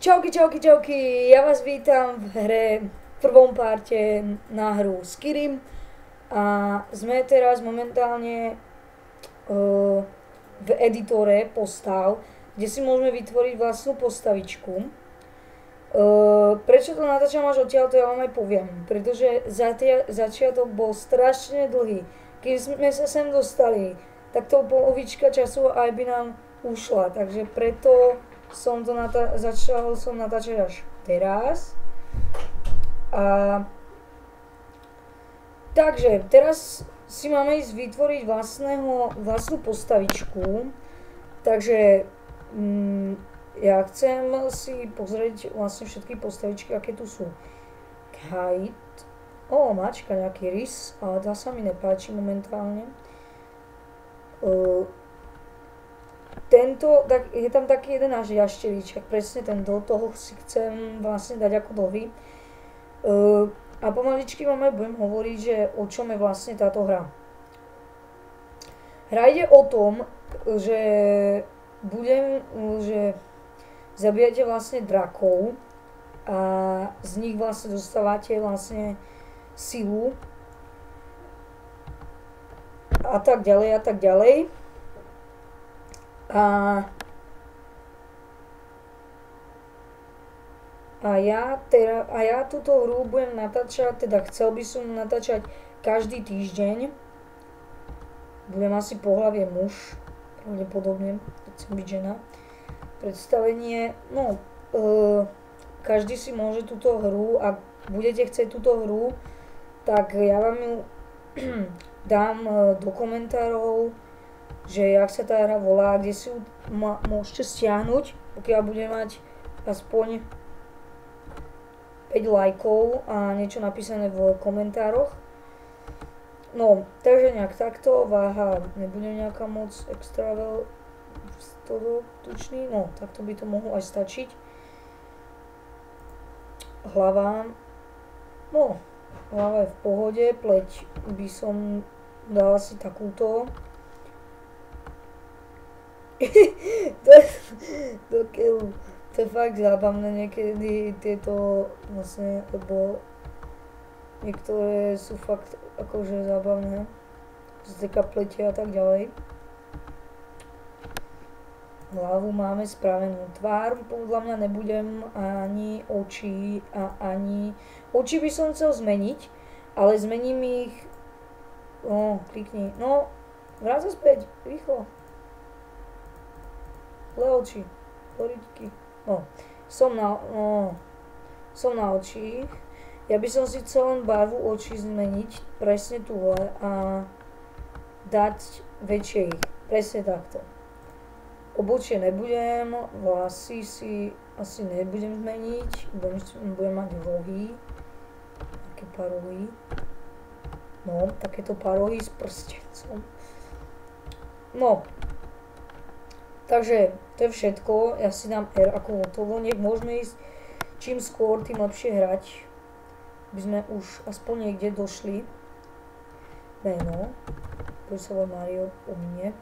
Čauky, čauky, čauky, ja vás vítam v hre, v prvom parte na hru Skyrim a sme teraz momentálne v editore postav, kde si môžeme vytvoriť vlastnú postavičku. Prečo to natáčam až odtiaľ, to ja vám aj poviem, pretože začiatok bol strašne dlhý. Keď sme sa sem dostali, tak to polovička času aj by nám ušla, takže preto som to začal natáčať až teraz. Takže teraz si máme ísť vytvoriť vlastnú postavičku. Takže ja chcem si pozrieť vlastne všetky postavičky, aké tu sú. Kite. Mačka, nejaký rys, ale tá sa mi nepáči momentálne. Je tam taký jeden až jašteríček, presne do toho si chcem vlastne dať ako dohy. A pomaličky vám aj budem hovoriť, že o čom je vlastne táto hra. Hra ide o tom, že zabijate vlastne drakov a z nich vlastne dostávate vlastne silu a tak ďalej a tak ďalej. A ja túto hru budem natáčať, teda chcel by som natáčať každý týždeň. Budem asi pohlavie muž, pravdepodobne, chcem byť žena. Predstavenie, každý si môže túto hru, ak budete chcieť túto hru, tak ja vám ju dám do komentárov, že jak sa tá hra volá, kde si ju môžete stiahnuť, pokiaľ bude mať aspoň 5 lajkov a niečo napísané v komentároch. Takže nejak takto, váha nebude nejaká moc extra tučný, takto by to mohlo aj stačiť. Hlava je v pohode, pleť by som dal asi takúto. To je fakt zábavné niekedy tieto vlastne, lebo niektoré sú fakt akože zábavné, čo sa týka pletia a tak ďalej. Hlavu máme spravenú, tvár podľa mňa nebudem, ani oči a ani oči by som chcel zmeniť, ale zmením ich, klikni, vráť sa späť, rýchlo. Oči, loričky, som na oči. Ja by som si chcel len barvu očí zmeniť, presne túhle a dať väčšie ich, presne takto. Obočie nebudem, vlasy si asi nebudem zmeniť, budem mať rohy, také parohy, takéto parohy s prstencom. Takže to je všetko, ja si dám R ako hotovo, nech môžeme ísť čím skôr, tým lepšie hrať, aby sme už aspoň niekde došli. Meno, poď sa volá Mario o mne.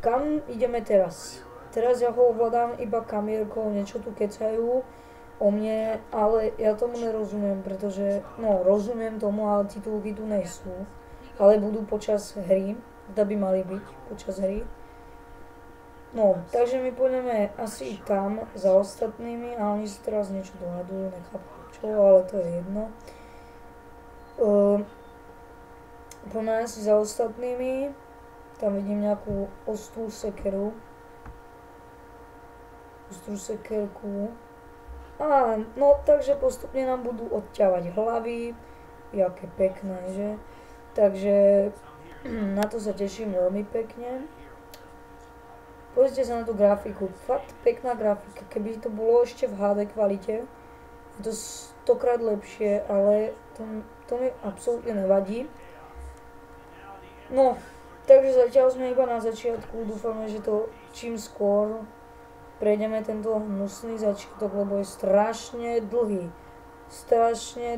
Kam ideme teraz? Teraz ja ho ovládam iba kamierkou, niečo tu kecajú o mne, ale ja tomu nerozumiem, pretože, rozumiem tomu, ale titulky tu nejsú, ale budú počas hry. Teda by mali byť počas hry. Takže my pôjdeme asi tam za ostatnými a oni si teraz niečo dohadujú, nechápem čo, ale to je jedno. Poďme asi za ostatnými. Tam vidím nejakú ostrú sekeru. Ostrú sekerku. Takže postupne nám budú odťavať hlavy. Jaké pekné, že? Takže na to sa teším veľmi pekne. Pozrite sa na tú grafiku, fakt pekná grafika, keby to bolo ešte v HD kvalite, je to 100-krát lepšie, ale to mi absolútne nevadí. Takže zatiaľ sme iba na začiatku, dúfame, že to čím skôr prejdeme tento hnusný začiatok, lebo je strašne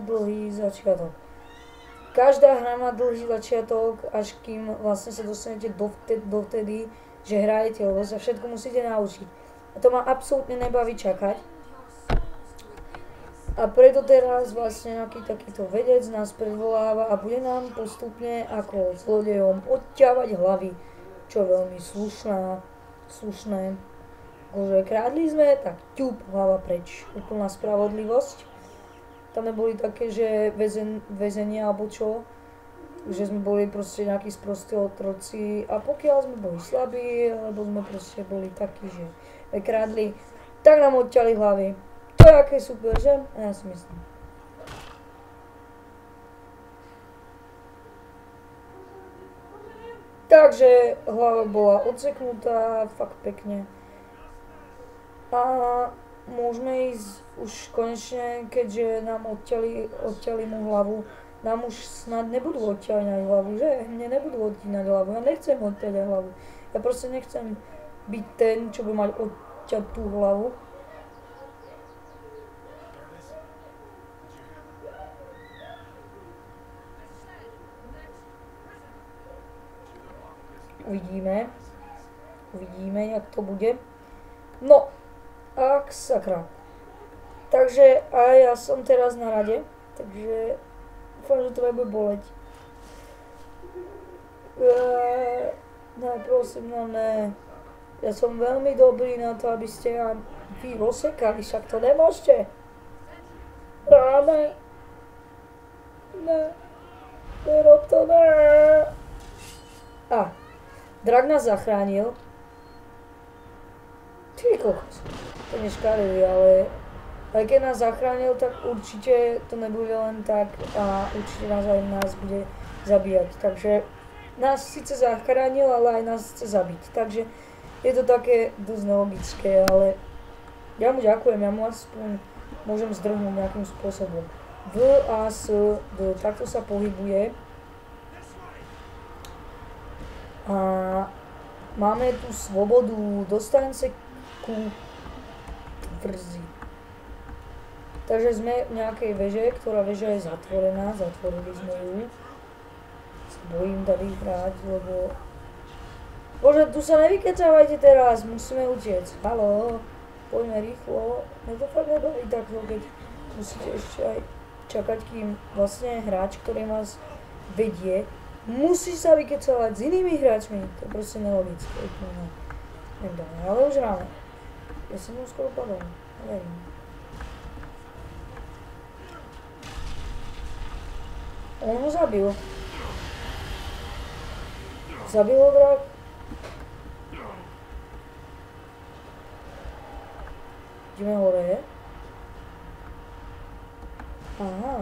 dlhý začiatok. Každá hra má dlhý začiatok, až kým vlastne sa dostanete dovtedy, že hrajete, lebo sa všetko musíte naučiť. A to ma absolútne nebaví čakať. A preto teraz vlastne nejaký takýto vedec nás predvoláva a bude nám postupne ako zlodejom odťavať hlavy, čo je veľmi slušné. Akože krádli sme, tak ťup, hlava preč. Úplná spravodlivosť. Tam neboli také, že väzenia alebo čo, že sme boli proste nejakí sprostí otroci a pokiaľ sme boli slabí, alebo sme proste boli takí, že krádli, tak nám odťali hlavy. To je aké super, že? A ja si myslím. Takže hlava bola odseknutá, fakt pekne. A môžeme ísť už konečne, keďže nám odťali mu hlavu. Nám už snad nebudú odťaľňať hlavu, že? Mne nebudú odťaľňať hlavu, ja nechcem odťaľať hlavu. Ja proste nechcem byť ten, čo by mať odťatú hlavu. Uvidíme, jak to bude. No, ak sakra. Takže a ja som teraz na rade, takže dúfam, že to nebude boleť. Ne, prosím, no ne. Ja som veľmi dobrý na to, aby ste vy rozsekali, však to nemôžete. Ne. Nerob to, ne. Drak nás zachránil. Ty kokos. To neškarili, ale keď nás zachránil, tak určite to nebude len tak a určite nás bude zabíjať. Takže nás síce zachránil, ale aj nás chce zabiť. Takže je to také dosť nelogické, ale ja mu ďakujem, ja mu aspoň môžem zdrhnúť nejakým spôsobom. V a S, D, takto sa pohybuje. A máme tu svobodu, dostanem sa ku vrzi. Takže sme v nejakej veže, ktorá veža je zatvorená, zatvorili sme ju. Sa bojím tady hrať, lebo... Bože, tu sa nevykecávajte teraz, musíme utiecť. Haló, poďme rýchlo. Mne to fakt nebaví takto, keď musíte ešte aj čakať, kým vlastne hráč, ktorý vás vedie, musí sa vykecovať s inými hráčmi. To je proste nelogické. Ale už ráme. Ja som mu skoro padol. Neverím. On ho zabil. Zabil ho drak. Ideme hore. Aha.